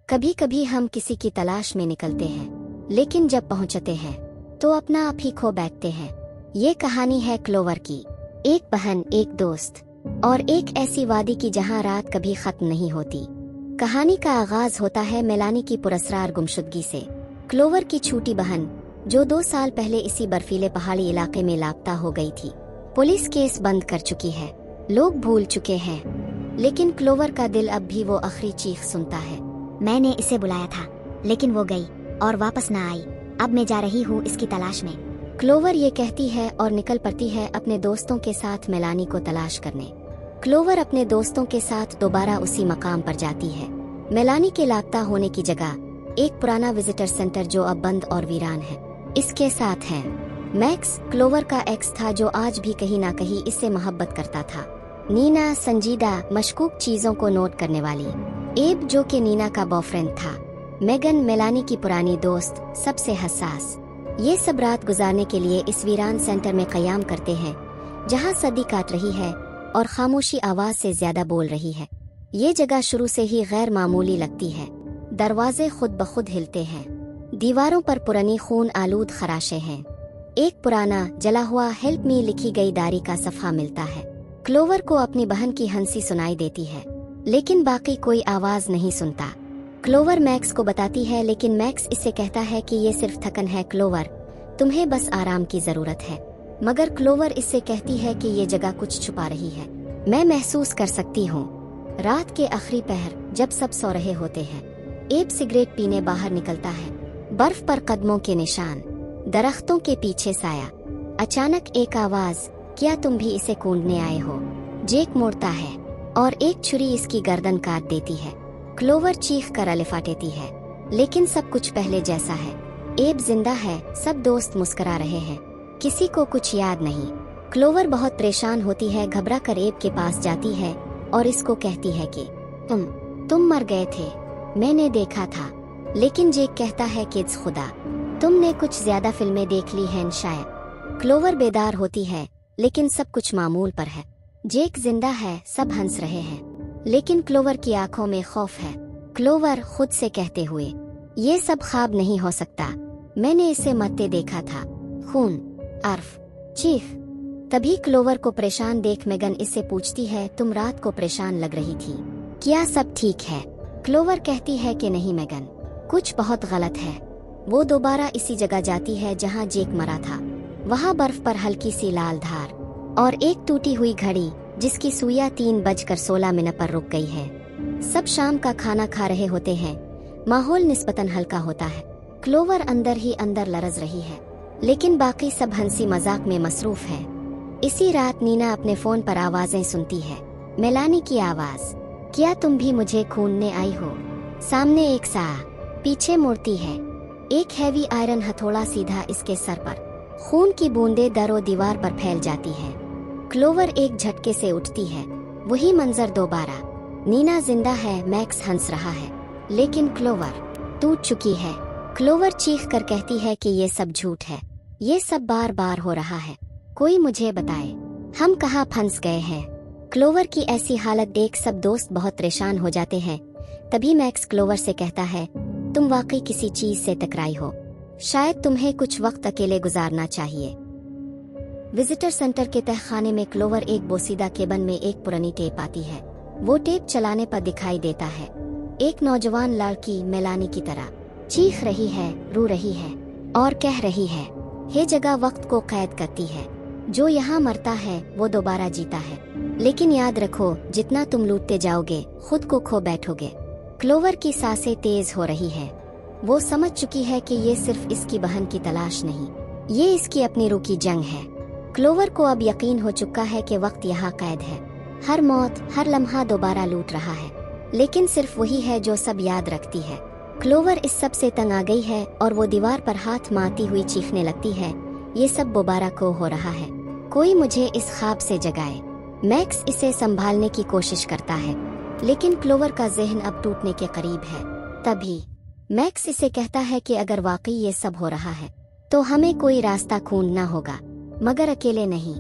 कभी कभी हम किसी की तलाश में निकलते हैं, लेकिन जब पहुंचते हैं तो अपना आप ही खो बैठते हैं। ये कहानी है क्लोवर की, एक बहन, एक दोस्त और एक ऐसी वादी की जहां रात कभी खत्म नहीं होती। कहानी का आगाज होता है मेलानी की पुरस्कार गुमशुदगी से। क्लोवर की छोटी बहन, जो 2 साल पहले इसी बर्फीले पहाड़ी इलाके में लापता हो गई थी। पुलिस केस बंद कर चुकी है, लोग भूल चुके हैं, लेकिन क्लोवर का दिल अब भी वो आखिरी चीख सुनता है। मैंने इसे बुलाया था, लेकिन वो गई और वापस ना आई। अब मैं जा रही हूँ इसकी तलाश में। क्लोवर ये कहती है और निकल पड़ती है अपने दोस्तों के साथ मेलानी को तलाश करने। क्लोवर अपने दोस्तों के साथ दोबारा उसी मकाम पर जाती है। मेलानी के लापता होने की जगह एक पुराना विजिटर सेंटर जो अब बंद और वीरान है। इसके साथ है मैक्स, क्लोवर का एक्स था, जो आज भी कहीं ना कहीं इससे मोहब्बत करता था। नीना, संजीदा, मशकूक चीजों को नोट करने वाली। एब, जो कि नीना का बॉयफ्रेंड था। मेगन, मेलानी की पुरानी दोस्त, सबसे हसास। ये सब रात गुजारने के लिए इस वीरान सेंटर में कयाम करते हैं, जहां सदी काट रही है और खामोशी आवाज से ज्यादा बोल रही है। ये जगह शुरू से ही गैर मामूली लगती है। दरवाजे खुद ब खुद हिलते हैं, दीवारों पर पुरानी खून आलूद खराशे हैं। एक पुराना जला हुआ हेल्प मी लिखी गई डायरी का सफ़ा मिलता है। क्लोवर को अपनी बहन की हंसी सुनाई देती है, लेकिन बाकी कोई आवाज नहीं सुनता। क्लोवर मैक्स को बताती है, लेकिन मैक्स इससे कहता है कि ये सिर्फ थकन है क्लोवर, तुम्हें बस आराम की जरूरत है। मगर क्लोवर इससे कहती है कि ये जगह कुछ छुपा रही है। मैं महसूस कर सकती हूँ। रात के आखिरी पहर, जब सब सो रहे होते हैं, एब सिगरेट पीने बाहर निकलता है। बर्फ पर कदमों के निशान, दरख्तों के पीछे साया। अचानक एक आवाज, क्या तुम भी इसे कूदने आए हो? जेक मुड़ता है और एक छुरी इसकी गर्दन काट देती है। क्लोवर चीख कर अलिफाटेती है, लेकिन सब कुछ पहले जैसा है। एब जिंदा है, सब दोस्त मुस्कुरा रहे हैं, किसी को कुछ याद नहीं। क्लोवर बहुत परेशान होती है, घबरा कर एब के पास जाती है और इसको कहती है कि तुम मर गए थे, मैंने देखा था। लेकिन जेक कहता है कि खुदा, तुमने कुछ ज्यादा फिल्में देख ली हैं शायद। क्लोवर बेदार होती है, लेकिन सब कुछ मामूल पर है। जेक जिंदा है, सब हंस रहे हैं, लेकिन क्लोवर की आंखों में खौफ है। क्लोवर खुद से कहते हुए, ये सब ख्वाब नहीं हो सकता, मैंने इसे मरते देखा था। खून, अर्फ, चीख। तभी क्लोवर को परेशान देख मेगन इससे पूछती है, तुम रात को परेशान लग रही थी, क्या सब ठीक है? क्लोवर कहती है कि नहीं मेगन, कुछ बहुत गलत है। वो दोबारा इसी जगह जाती है जहां जेक मरा था। वहां बर्फ पर हल्की सी लाल धार और एक टूटी हुई घड़ी, जिसकी सुइयां 3:16 पर रुक गई है। सब शाम का खाना खा रहे होते हैं, माहौल निस्बतन हल्का होता है। क्लोवर अंदर ही अंदर लरज रही है, लेकिन बाकी सब हंसी मजाक में मसरूफ है। इसी रात नीना अपने फोन पर आवाजें सुनती है। मेलानी की आवाज, क्या तुम भी मुझे खूनने आई हो? सामने एक सा पीछे मुड़ती है, एक हैवी आयरन हथौड़ा सीधा इसके सर पर। खून की बूंदें दरो दीवार पर फैल जाती है। क्लोवर एक झटके से उठती है। वही मंजर दोबारा। नीना जिंदा है, मैक्स हंस रहा है, लेकिन क्लोवर टूट चुकी है। क्लोवर चीख कर कहती है कि ये सब झूठ है, ये सब बार बार हो रहा है, कोई मुझे बताए, हम कहाँ फंस गए हैं? क्लोवर की ऐसी हालत देख सब दोस्त बहुत परेशान हो जाते हैं। तभी मैक्स क्लोवर से कहता है, तुम वाकई किसी चीज से टकराई हो, शायद तुम्हें कुछ वक्त अकेले गुजारना चाहिए। विजिटर सेंटर के तहखाने में क्लोवर एक बोसीदा केबन में एक पुरानी टेप आती है। वो टेप चलाने पर दिखाई देता है एक नौजवान लड़की मेलानी की तरह चीख रही है, रो रही है और कह रही है, ये जगह वक्त को कैद करती है, जो यहाँ मरता है वो दोबारा जीता है, लेकिन याद रखो, जितना तुम लूटते जाओगे खुद को खो बैठोगे। क्लोवर की सांसें तेज हो रही है। वो समझ चुकी है कि ये सिर्फ इसकी बहन की तलाश नहीं, ये इसकी अपनी रूह की जंग है। क्लोवर को अब यकीन हो चुका है कि वक्त यहाँ कैद है। हर मौत, हर लम्हा दोबारा लूट रहा है, लेकिन सिर्फ वही है जो सब याद रखती है। क्लोवर इस सब से तंग आ गई है और वो दीवार पर हाथ मारती हुई चीखने लगती है, ये सब दोबारा को हो रहा है, कोई मुझे इस ख्वाब से जगाए। मैक्स इसे संभालने की कोशिश करता है, लेकिन क्लोवर का जहन अब टूटने के करीब है। तभी मैक्स इसे कहता है कि अगर वाकई ये सब हो रहा है तो हमें कोई रास्ता ढूंढना होगा, मगर अकेले नहीं।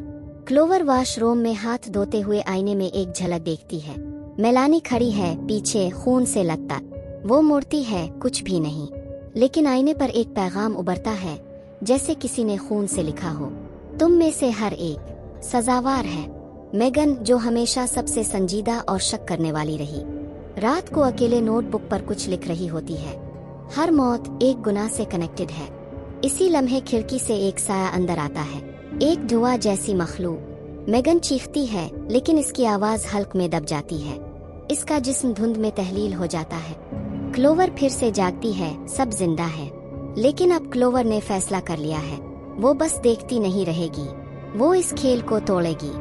क्लोवर वॉशरूम में हाथ धोते हुए आईने में एक झलक देखती है। मेलानी खड़ी है, पीछे खून से लथपथ। वो मुड़ती है, कुछ भी नहीं, लेकिन आईने पर एक पैगाम उभरता है, जैसे किसी ने खून से लिखा हो, तुम में से हर एक सजावार है। मेगन, जो हमेशा सबसे संजीदा और शक करने वाली रही, रात को अकेले नोटबुक पर कुछ लिख रही होती है। हर मौत एक गुनाह से कनेक्टेड है। इसी लम्हे खिड़की से एक साया अंदर आता है, एक धुआं जैसी मखलूक। मेगन चीखती है, लेकिन इसकी आवाज हल्क में दब जाती है। इसका जिस्म धुंध में तहलील हो जाता है। क्लोवर फिर से जागती है, सब जिंदा है। लेकिन अब क्लोवर ने फैसला कर लिया है, वो बस देखती नहीं रहेगी, वो इस खेल को तोड़ेगी।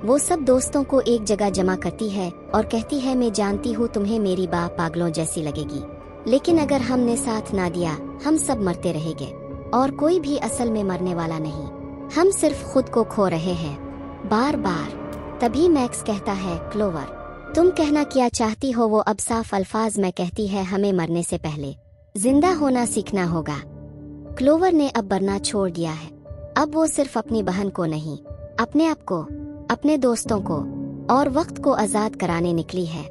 वो सब दोस्तों को एक जगह जमा करती है और कहती है, मैं जानती हूँ तुम्हें मेरी बात पागलों जैसी लगेगी, लेकिन अगर हमने साथ ना दिया, हम सब मरते रहेंगे, और कोई भी असल में मरने वाला नहीं। हम सिर्फ खुद को खो रहे हैं, बार बार। तभी मैक्स कहता है, क्लोवर तुम कहना क्या चाहती हो? वो अब साफ अल्फाज में कहती है, हमें मरने से पहले जिंदा होना सीखना होगा। क्लोवर ने अब मरना छोड़ दिया है। अब वो सिर्फ अपनी बहन को नहीं, अपने आप को, अपने दोस्तों को और वक्त को आजाद कराने निकली है।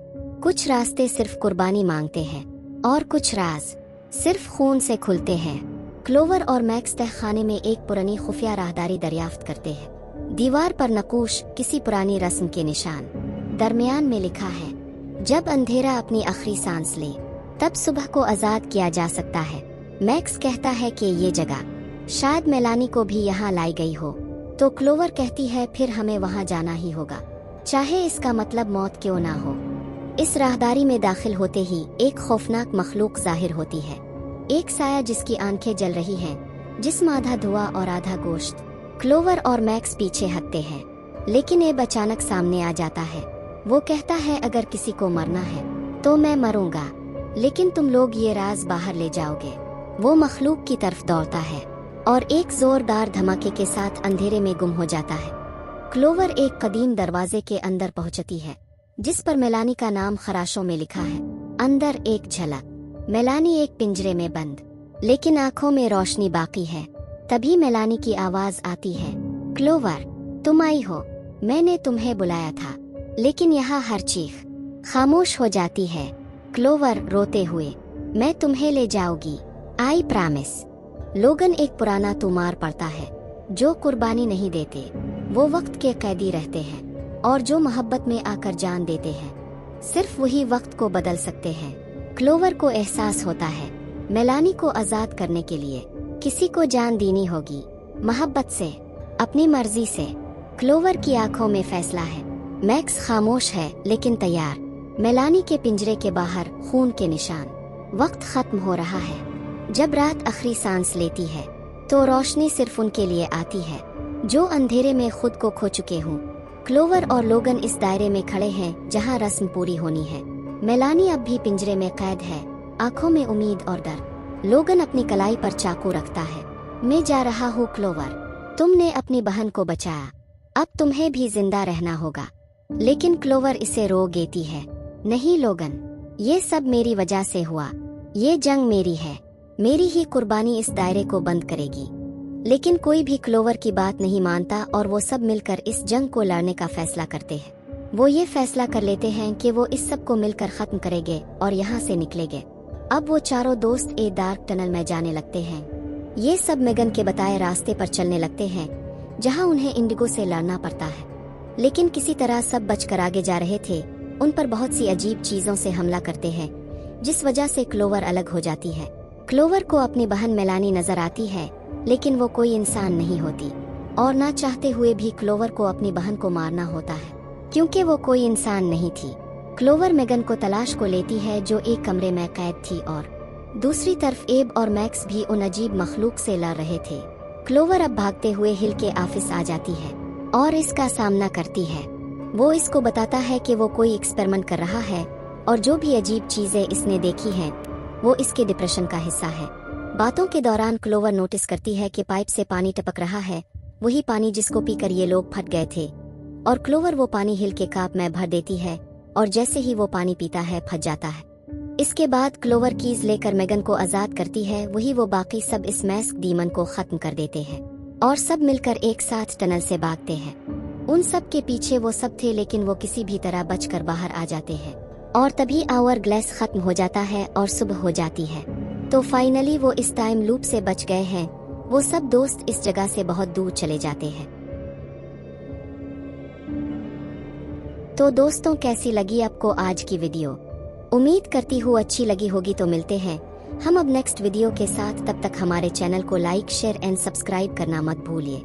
कुछ रास्ते सिर्फ कुर्बानी मांगते हैं और कुछ राज सिर्फ खून से खुलते हैं। क्लोवर और मैक्स तहखाने में एक पुरानी खुफिया राहदारी दरियाफ्त करते हैं। दीवार पर नकूश, किसी पुरानी रस्म के निशान। दरमियान में लिखा है, जब अंधेरा अपनी आखिरी सांस ले, तब सुबह को आजाद किया जा सकता है। मैक्स कहता है कि ये जगह शायद मेलानी को भी यहाँ लाई गई हो, तो क्लोवर कहती है, फिर हमें वहाँ जाना ही होगा, चाहे इसका मतलब मौत क्यों ना हो। इस राहदारी में दाखिल होते ही एक खौफनाक मखलूक जाहिर होती है, एक साया जिसकी आंखें जल रही हैं, जिस्म आधा धुआं और आधा गोश्त। क्लोवर और मैक्स पीछे हटते हैं, लेकिन एब अचानक सामने आ जाता है। वो कहता है, अगर किसी को मरना है तो मैं मरूंगा, लेकिन तुम लोग ये राज बाहर ले जाओगे। वो मखलूक की तरफ दौड़ता है और एक जोरदार धमाके के साथ अंधेरे में गुम हो जाता है। क्लोवर एक कदीम दरवाजे के अंदर पहुंचती है, जिस पर मेलानी का नाम खराशों में लिखा है। अंदर एक झलक, मेलानी एक पिंजरे में बंद, लेकिन आंखों में रोशनी बाकी है। तभी मेलानी की आवाज आती है, क्लोवर तुम आई हो, मैंने तुम्हें बुलाया था। लेकिन यहाँ हर चीख खामोश हो जाती है। क्लोवर रोते हुए, मैं तुम्हें ले जाऊंगी, आई प्रॉमिस। लोगन एक पुराना तुमार पड़ता है, जो कुर्बानी नहीं देते वो वक्त के कैदी रहते हैं, और जो मोहब्बत में आकर जान देते हैं सिर्फ वही वक्त को बदल सकते हैं। क्लोवर को एहसास होता है, मेलानी को आजाद करने के लिए किसी को जान देनी होगी, मोहब्बत से, अपनी मर्जी से। क्लोवर की आंखों में फैसला है। मैक्स खामोश है लेकिन तैयार। मेलानी के पिंजरे के बाहर खून के निशान। वक्त खत्म हो रहा है। जब रात आखिरी सांस लेती है तो रोशनी सिर्फ उनके लिए आती है जो अंधेरे में खुद को खो चुके हों। क्लोवर और लोगन इस दायरे में खड़े हैं जहां रस्म पूरी होनी है। मेलानी अब भी पिंजरे में कैद है, आंखों में उम्मीद और डर। लोगन अपनी कलाई पर चाकू रखता है। मैं जा रहा हूँ क्लोवर, तुमने अपनी बहन को बचाया, अब तुम्हें भी जिंदा रहना होगा। लेकिन क्लोवर इसे रोक देती है, नहीं लोगन, ये सब मेरी वजह से हुआ। ये जंग मेरी है, मेरी ही कुर्बानी इस दायरे को बंद करेगी। लेकिन कोई भी क्लोवर की बात नहीं मानता और वो सब मिलकर इस जंग को लड़ने का फैसला करते हैं। वो ये फैसला कर लेते हैं कि वो इस सब को मिलकर खत्म करेंगे और यहाँ से निकलेंगे। अब वो चारों दोस्त एक डार्क टनल में जाने लगते हैं। ये सब मेगन के बताए रास्ते पर चलने लगते हैं, जहाँ उन्हें इंडिगो से लड़ना पड़ता है। लेकिन किसी तरह सब बचकर आगे जा रहे थे। उन पर बहुत सी अजीब चीजों से हमला करते हैं, जिस वजह से क्लोवर अलग हो जाती है। क्लोवर को अपनी बहन मेलानी नजर आती है, लेकिन वो कोई इंसान नहीं होती, और ना चाहते हुए भी क्लोवर को अपनी बहन को मारना होता है, क्योंकि वो कोई इंसान नहीं थी। क्लोवर मेगन को तलाश को लेती है जो एक कमरे में कैद थी, और दूसरी तरफ एब और मैक्स भी उन अजीब मखलूक से लड़ रहे थे। क्लोवर अब भागते हुए हिल के ऑफिस आ जाती है और इसका सामना करती है। वो इसको बताता है कि वो कोई एक्सपेरिमेंट कर रहा है और जो भी अजीब चीजें इसने देखी हैं वो इसके डिप्रेशन का हिस्सा है। बातों के दौरान क्लोवर नोटिस करती है कि पाइप से पानी टपक रहा है, वही पानी जिसको पीकर ये लोग फट गए थे। और क्लोवर वो पानी हिल के कप में भर देती है और जैसे ही वो पानी पीता है फट जाता है। इसके बाद क्लोवर कीज लेकर मेगन को आजाद करती है। वही वो बाकी सब इस मैस्क डीमन को खत्म कर देते हैं और सब मिलकर एक साथ टनल से भागते हैं। उन सब के पीछे वो सब थे, लेकिन वो किसी भी तरह बचकर बाहर आ जाते हैं। और तभी आवर ग्लास खत्म हो जाता है और सुबह हो जाती है। तो फाइनली वो इस टाइम लूप से बच गए हैं। वो सब दोस्त इस जगह से बहुत दूर चले जाते हैं। तो दोस्तों, कैसी लगी आपको आज की वीडियो? उम्मीद करती हूँ अच्छी लगी होगी। तो मिलते हैं हम अब नेक्स्ट वीडियो के साथ। तब तक हमारे चैनल को लाइक, शेयर एंड सब्सक्राइब करना मत भूलिए।